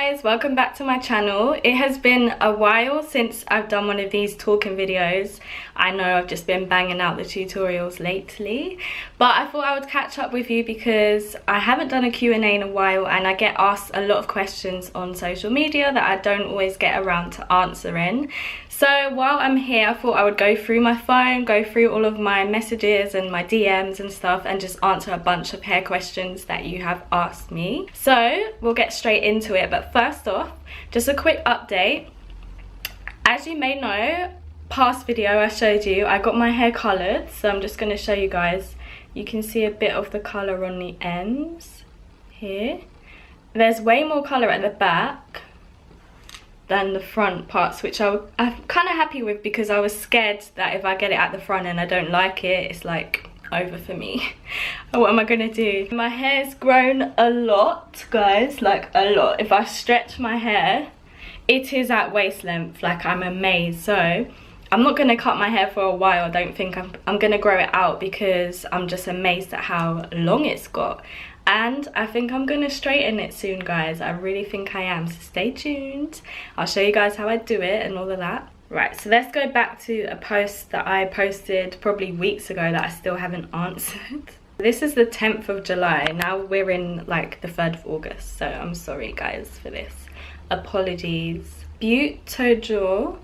guys, welcome back to my channel. It has been a while since I've done one of these talking videos. I know I've just been banging out the tutorials lately, but I thought I would catch up with you because I haven't done a Q&A in a while and I get asked a lot of questions on social media that I don't always get around to answering. So while I'm here, I thought I would go through my phone, go through all of my messages and my DMs and stuff and just answer a bunch of hair questions that you have asked me. So we'll get straight into it, but first off, just a quick update. As you may know, past video I showed you, I got my hair coloured, so I'm just going to show you guys. You can see a bit of the colour on the ends here. There's way more colour at the back than the front parts, which I'm kind of happy with because I was scared that if I get it at the front and I don't like it, it's like over for me. What am I gonna do? My hair's grown a lot, guys, like a lot. If I stretch my hair, it is at waist length, like I'm amazed. So I'm not gonna cut my hair for a while. I don't think I'm gonna grow it out because I'm just amazed at how long it's got. And I think I'm going to straighten it soon, guys. I really think I am, so stay tuned. I'll show you guys how I do it and all of that. Right, so let's go back to a post that I posted probably weeks ago that I still haven't answered. This is the 10th of July. Now we're in like the 3rd of August, so I'm sorry, guys, for this. Apologies. Beautajaw.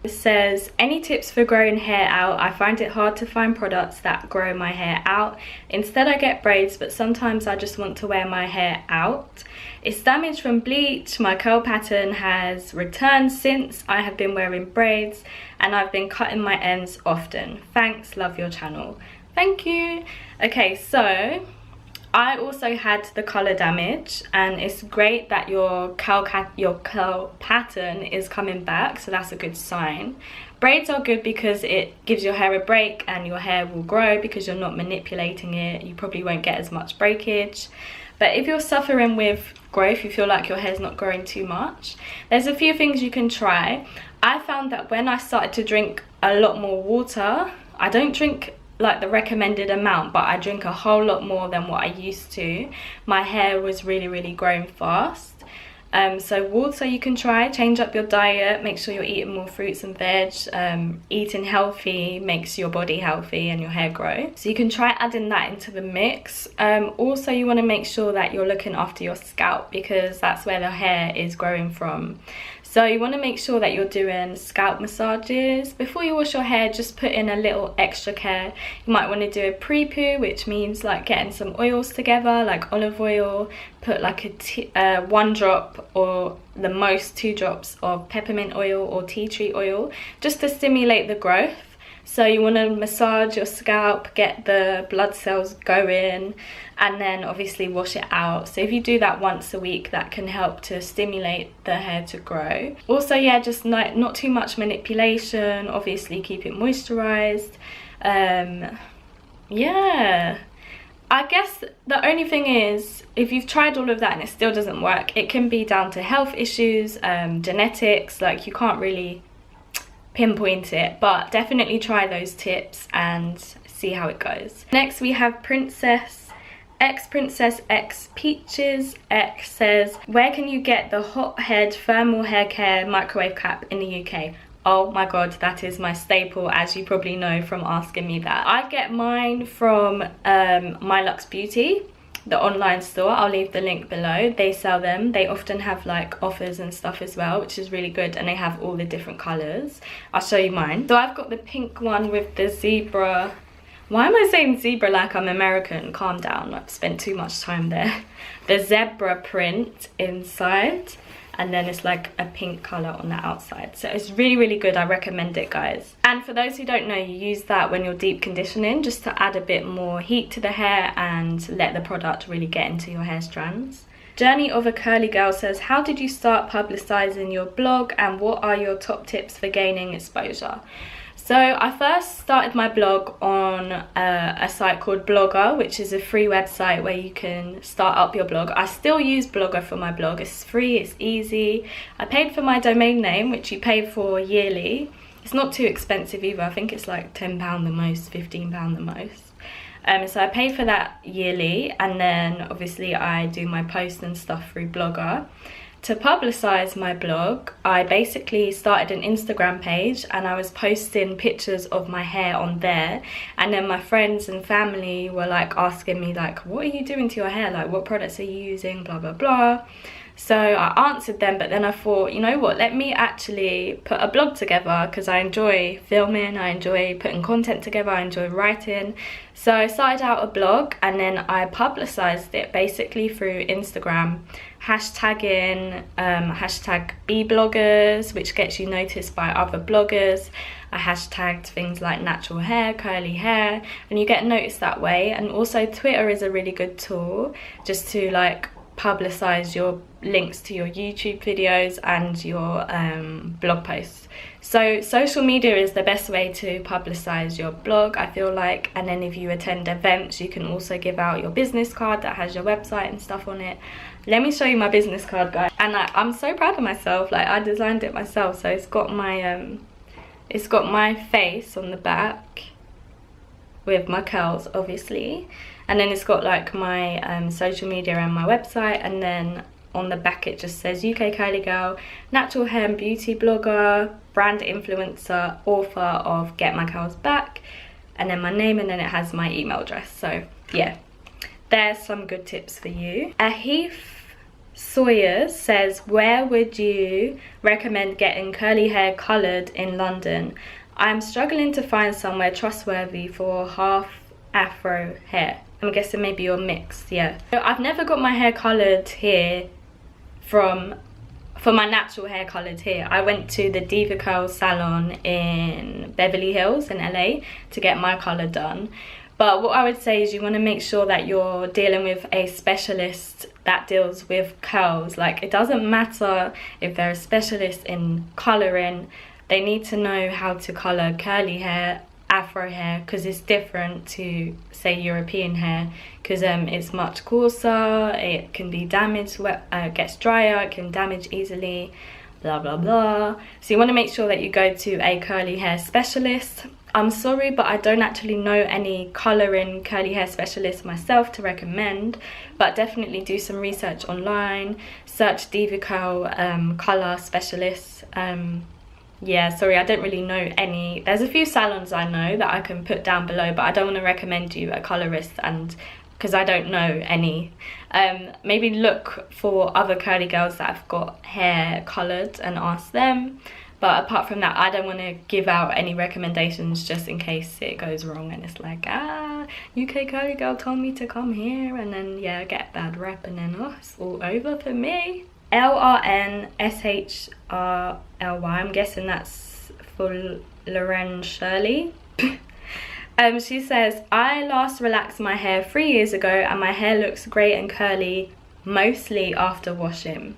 It says, any tips for growing hair out? I find it hard to find products that grow my hair out. Instead I get braids, but sometimes I just want to wear my hair out. It's damaged from bleach. My curl pattern has returned since I have been wearing braids and I've been cutting my ends often. Thanks, love your channel. Thank you. Okay, so I also had the colour damage and it's great that your curl pattern is coming back, so that's a good sign. Braids are good because it gives your hair a break and your hair will grow because you're not manipulating it. You probably won't get as much breakage. But if you're suffering with growth, you feel like your hair's not growing too much, there's a few things you can try. I found that when I started to drink a lot more water, I don't drink like the recommended amount, but I drink a whole lot more than what I used to. My hair was really growing fast. So water you can try, change up your diet, make sure you're eating more fruits and veg. Eating healthy makes your body healthy and your hair grow. So you can try adding that into the mix. Also you want to make sure that you're looking after your scalp because that's where the hair is growing from. So you want to make sure that you're doing scalp massages. Before you wash your hair, just put in a little extra care. You might want to do a pre-poo, which means like getting some oils together, like olive oil. Put like a 1 drop or the most 2 drops of peppermint oil or tea tree oil, just to stimulate the growth. So you want to massage your scalp, get the blood cells going, and then obviously wash it out. So if you do that once a week, that can help to stimulate the hair to grow. Also, yeah, just not too much manipulation. Obviously keep it moisturized. Yeah, I guess the only thing is, if you've tried all of that and it still doesn't work, it can be down to health issues, genetics. Like you can't really pinpoint it, but definitely try those tips and see how it goes. Next we have Princess X Peaches X says, where can you get the hot head thermal hair care microwave cap in the UK? Oh my god, that is my staple, as you probably know from asking me that. I get mine from My Luxe Beauty, the online store. I'll leave the link below. They sell them. They often have like offers and stuff as well, which is really good, and they have all the different colors. I'll show you mine. So I've got the pink one with the zebra. Why am I saying zebra like I'm American? Calm down, I've spent too much time there. The zebra print inside, and then it's like a pink color on the outside. So it's really good. I recommend it, guys. And for those who don't know, you use that when you're deep conditioning, just to add a bit more heat to the hair and let the product really get into your hair strands. Journey of a Curly Girl says, how did you start publicizing your blog and what are your top tips for gaining exposure? So I first started my blog on a site called Blogger, which is a free website where you can start up your blog. I still use Blogger for my blog. It's free, it's easy. I paid for my domain name, which you pay for yearly. It's not too expensive either. I think it's like £10 the most, £15 the most. So I pay for that yearly, and then obviously I do my posts and stuff through Blogger. To publicize my blog, I basically started an Instagram page, and I was posting pictures of my hair on there, and then my friends and family were like asking me like, what are you doing to your hair, like what products are you using, blah blah blah. So I answered them, but then I thought, you know what, let me actually put a blog together, because I enjoy filming, I enjoy putting content together, I enjoy writing. So I started out a blog, and then I publicized it basically through Instagram, hashtagging hashtag #BeBloggers, which gets you noticed by other bloggers. I hashtagged things like natural hair, curly hair, and you get noticed that way. And also Twitter is a really good tool just to like publicize your links to your YouTube videos and your blog posts. So social media is the best way to publicize your blog, I feel like. And then if you attend events, you can also give out your business card that has your website and stuff on it. Let me show you my business card, guys. And I'm so proud of myself, like I designed it myself. So it's got my face on the back with my curls, obviously, and then it's got like my social media and my website, and then on the back it just says UK Curly Girl, natural hair and beauty blogger, brand influencer, author of Get My Curls Back, and then my name, and then it has my email address. So yeah, there's some good tips for you. Heath Sawyer says, where would you recommend getting curly hair coloured in London? I'm struggling to find somewhere trustworthy for half afro hair. I'm guessing maybe you're mixed, yeah. So I've never got my hair coloured here for my natural hair coloured here. I went to the Diva Curl salon in Beverly Hills in LA to get my colour done. But what I would say is you want to make sure that you're dealing with a specialist that deals with curls. Like, it doesn't matter if they're a specialist in colouring. They need to know how to colour curly hair, afro hair, because it's different to, say, European hair, because it's much coarser, it can be damaged, gets drier, it can damage easily, blah blah blah. So you want to make sure that you go to a curly hair specialist. I'm sorry, but I don't actually know any colouring curly hair specialists myself to recommend, but definitely do some research online, search Diva Curl colour specialists. Yeah, sorry, I don't really know any. There's a few salons I know that I can put down below, but I don't want to recommend you a colourist, and because I don't know any. Maybe look for other curly girls that have got hair coloured and ask them. But apart from that, I don't want to give out any recommendations just in case it goes wrong and it's like, UK Curly Girl told me to come here, and then yeah, get a bad rep, and then it's all over for me. LSRLY, I'm guessing that's for LSRLY. She says, I last relaxed my hair 3 years ago and my hair looks great and curly, mostly after washing.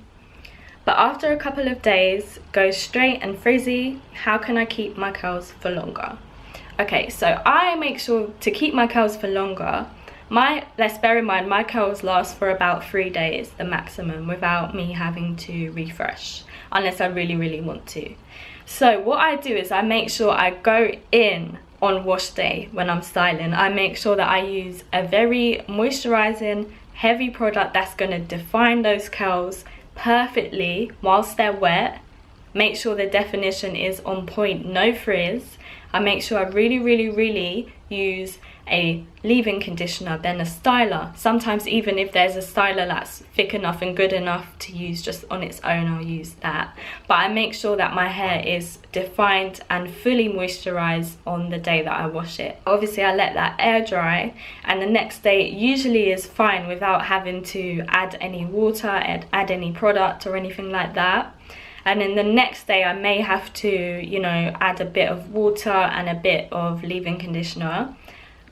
But after a couple of days, goes straight and frizzy. How can I keep my curls for longer? Okay, so I make sure to keep my curls for longer. Let's bear in mind, my curls last for about 3 days, the maximum, without me having to refresh, unless I really, really want to. So what I do is I make sure I go in on wash day when I'm styling. I make sure that I use a very moisturizing, heavy product that's going to define those curls perfectly whilst they're wet. Make sure the definition is on point, no frizz. I make sure I really, really, really use a leave-in conditioner, then a styler. Sometimes even if there's a styler that's thick enough and good enough to use just on its own, I'll use that. But I make sure that my hair is defined and fully moisturized on the day that I wash it. Obviously I let that air dry, and the next day it usually is fine without having to add any water, add any product or anything like that. And then the next day I may have to, you know, add a bit of water and a bit of leave-in conditioner.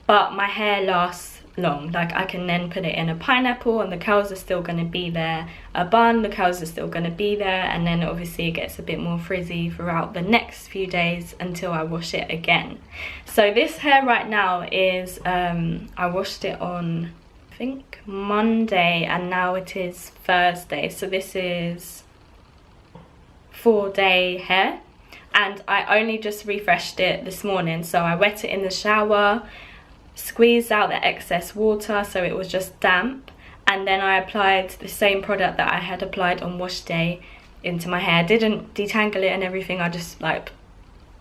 But my hair lasts long. Like, I can then put it in a pineapple and the curls are still going to be there. A bun, the curls are still going to be there. And then obviously it gets a bit more frizzy throughout the next few days until I wash it again. So this hair right now is, I washed it on, I think, Monday, and now it is Thursday. So this is 4-day hair. And I only just refreshed it this morning. So I wet it in the shower, squeezed out the excess water so it was just damp, and then I applied the same product that I had applied on wash day into my hair. Didn't detangle it and everything, I just like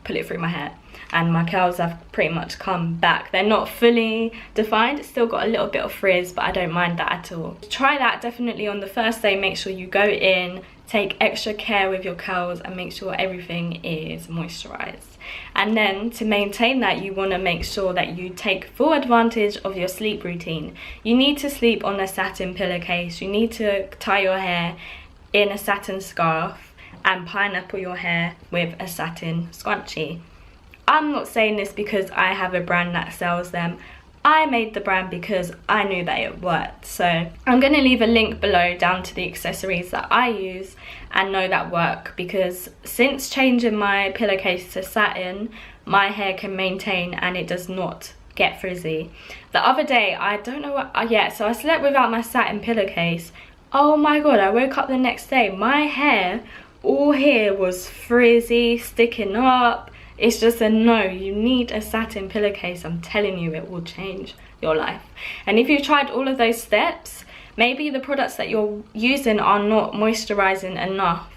pull it through my hair, and my curls have pretty much come back. They're not fully defined, it's still got a little bit of frizz, but I don't mind that at all. Try that definitely on the first day. Make sure you go in, take extra care with your curls, and make sure everything is moisturized. And then to maintain that, you want to make sure that you take full advantage of your sleep routine. You need to sleep on a satin pillowcase, you need to tie your hair in a satin scarf, and pineapple your hair with a satin scrunchie. I'm not saying this because I have a brand that sells them. I made the brand because I knew that it worked. So I'm going to leave a link below down to the accessories that I use and know that work, because since changing my pillowcase to satin, my hair can maintain and it does not get frizzy. The other day, I don't know what, so I slept without my satin pillowcase. Oh my god, I woke up the next day, my hair all here was frizzy, sticking up. It's just a no. You need a satin pillowcase. I'm telling you, it will change your life. And if you've tried all of those steps, maybe the products that you're using are not moisturizing enough.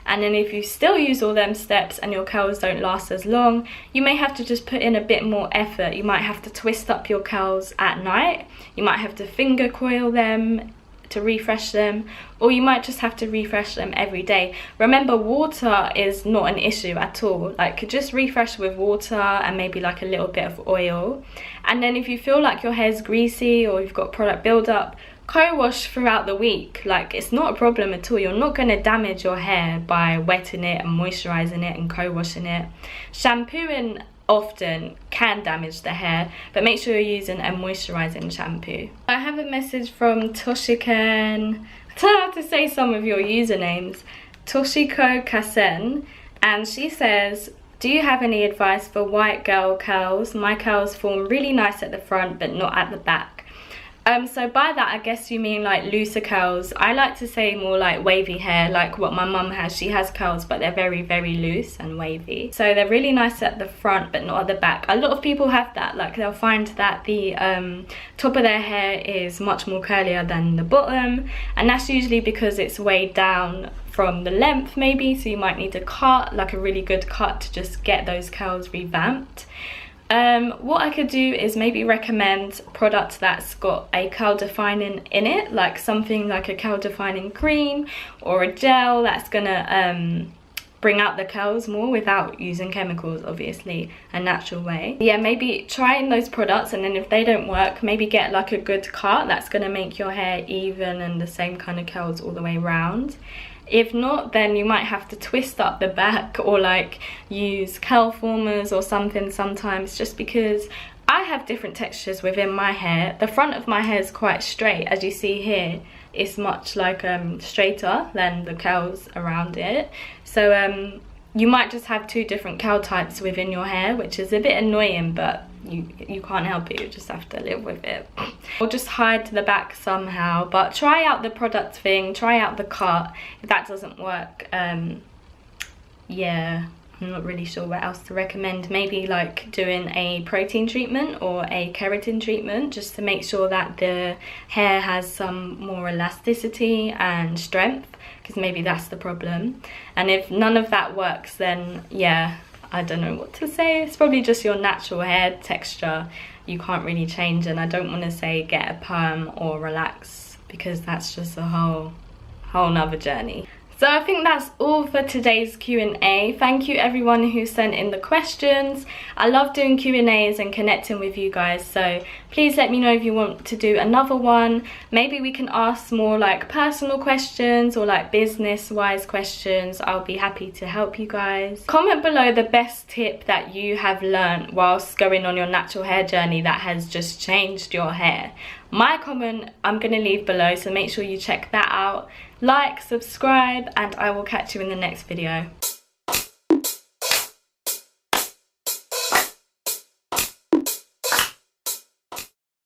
And then if you still use all them steps and your curls don't last as long, you may have to just put in a bit more effort. You might have to twist up your curls at night. You might have to finger coil them to refresh them, or you might just have to refresh them every day. Remember, water is not an issue at all. Like, just refresh with water and maybe like a little bit of oil. And then if you feel like your hair's greasy or you've got product buildup, co-wash throughout the week. Like, it's not a problem at all. You're not going to damage your hair by wetting it and moisturizing it and co-washing it. Shampooing often can damage the hair, but make sure you're using a moisturizing shampoo. I have a message from Toshiken. I don't know how to say some of your usernames. Toshiko Kasen, and she says, do you have any advice for white girl curls? My curls form really nice at the front but not at the back. So by that, I guess you mean like looser curls. I like to say more like wavy hair, like what my mum has. She has curls, but they're very, very loose and wavy. So they're really nice at the front, but not at the back. A lot of people have that. Like, they'll find that the top of their hair is much more curlier than the bottom. And that's usually because it's weighed down from the length maybe. So you might need a cut, like a really good cut, to just get those curls revamped. What I could do is maybe recommend a product that's got a curl defining in it, like something like a curl defining cream or a gel that's gonna bring out the curls more without using chemicals, obviously, a natural way. Yeah, maybe try those products, and then if they don't work, maybe get like a good cut that's gonna make your hair even and the same kind of curls all the way around. If not, then you might have to twist up the back or like use curl formers or something sometimes, just because I have different textures within my hair. The front of my hair is quite straight, as you see here. It's much like straighter than the curls around it. So you might just have two different curl types within your hair, which is a bit annoying, but you can't help it, you just have to live with it. Or just hide the back somehow, but try out the product thing, try out the cut. If that doesn't work, yeah, I'm not really sure what else to recommend. Maybe like doing a protein treatment or a keratin treatment, just to make sure that the hair has some more elasticity and strength, because maybe that's the problem. And if none of that works, then yeah, I don't know what to say. It's probably just your natural hair texture. You can't really change, and I don't want to say get a perm or relax, because that's just a whole nother journey. So I think that's all for today's Q&A. Thank you everyone who sent in the questions. I love doing Q&As and connecting with you guys, so please let me know if you want to do another one. Maybe we can ask more like personal questions or like business wise questions. I'll be happy to help you guys. Comment below the best tip that you have learned whilst going on your natural hair journey that has just changed your hair. My comment I'm going to leave below, so make sure you check that out. Like, subscribe, and I will catch you in the next video.